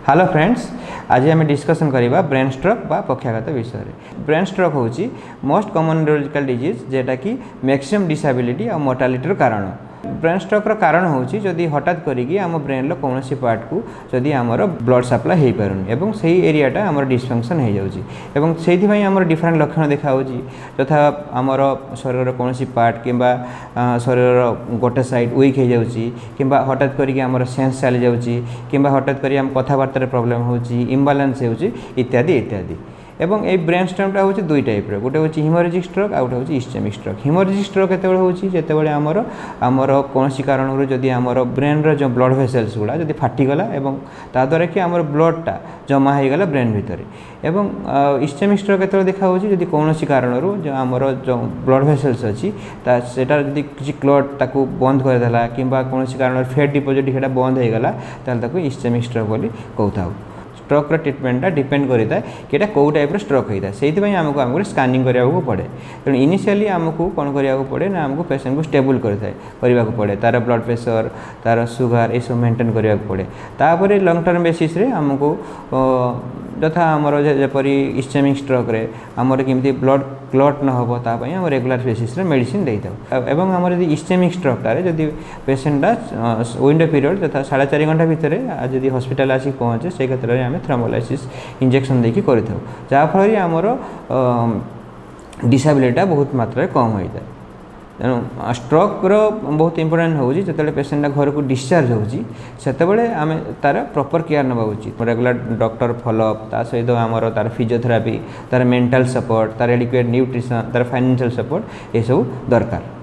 Hello friends, आज आम discussion करवा ब्रेन स्ट्रोक बा पक्षाघात विषय में। ब्रेन स्ट्रोक हूँ मोस्ट कॉमन न्यूरोलॉजिकल डिजीज जेटा कि मैक्सिमम डिसेबिलिटी और मोर्टालिटी कारण। ब्रेन स्ट्रोक कारण हूँ जदि हठात करी आम ब्रेन कौन पार्ट को जदि आमर ब्लड सप्लाई हो पारुनी एवं से एरियाटा आमर डिस्फंक्शन हो जाऊँगी से आमर डिफरेंट लक्षण देखा तथा आमर शरीर कौन पार्ट कि शरीर गोटे साइड वीक हो जाऊँगी कि हठात करी आमर सेंस चली जाऊँगी कि हठात करी आम कथबार्तार प्रॉब्लम हो इम्बालांस हो इत्यादि इत्यादि। एवं ये ब्रेन स्ट्रोकटा हूँ दुई टाइप गोटे हूँ हिमोरेजिक स्ट्रोक आउ गोटे हूँ इस्केमिक स्ट्रोक। हिमोरेजिक स्ट्रोक केतबेले हूँ जितेबाला आमर कौन कारण जदि आमर ब्रेन जो ब्लड वेसल्स गुड़ा जदि फाटीगला एवं ताद्वारा कि आमर ब्लडटा जमा होगला ब्रेन भितर। एवं इस्केमिक स्ट्रोक केतबेले देखा जदि कौन कारण जो आमर जो ब्लड वेसल्स अच्छी सेटा जदि किसी क्लट ताकू बंद करदेला कि कौन कारण फैट डिपोजिट सेटा बंद होगला ताको इस्केमिक स्ट्रोक बोली कहता। स्ट्रोक ट्रिटमेंटा डिपेंड करता है कि कौ टाइप स्ट्रोक होता है से आमको स्कानिंग करने पड़े। तेणु इनिशियली आमको कौन करने पड़े ना आमको पेशेंट को स्टेबल करने पड़े तार ब्लड प्रेशर तार सुगर ये सब मेंटेन करने पड़े। तापर लंग टर्म बेसिस रे आमको यथा आमर जपरी इस्केमिक स्ट्रोक रे आमर केमती ब्लड क्लट न हो तापाई आम रेगुलर बेसिस रे मेडिसिन देता। एवं आमर यदि इस्केमिक स्ट्रोकटारे जदि पेशेंटा विंडो पीरियड तथा 4.5 घंटा भितर जदि हॉस्पिटल आसिक पहुँचे से क्षेत्र में आम थ्रोम्बोलाइसिस इंजेक्शन देकी करिथाउ जहाँफल आमर डिसेबिलिटी बहुत मात्रा कम होता है। तेणु स्ट्रोक बहुत इंपोर्टेंट हो जो पेशेंटा घर को डिस्चार्ज होते आम तार प्रॉपर केयर नवा उचित रेगुलर डॉक्टर फॉलोअप ता सहित आमर तार फिजियोथेरापी तार मेंटल सपोर्ट तार एडिक्वेट न्यूट्रिशन तार फाइनेंशियल सपोर्ट ये सब दरकार।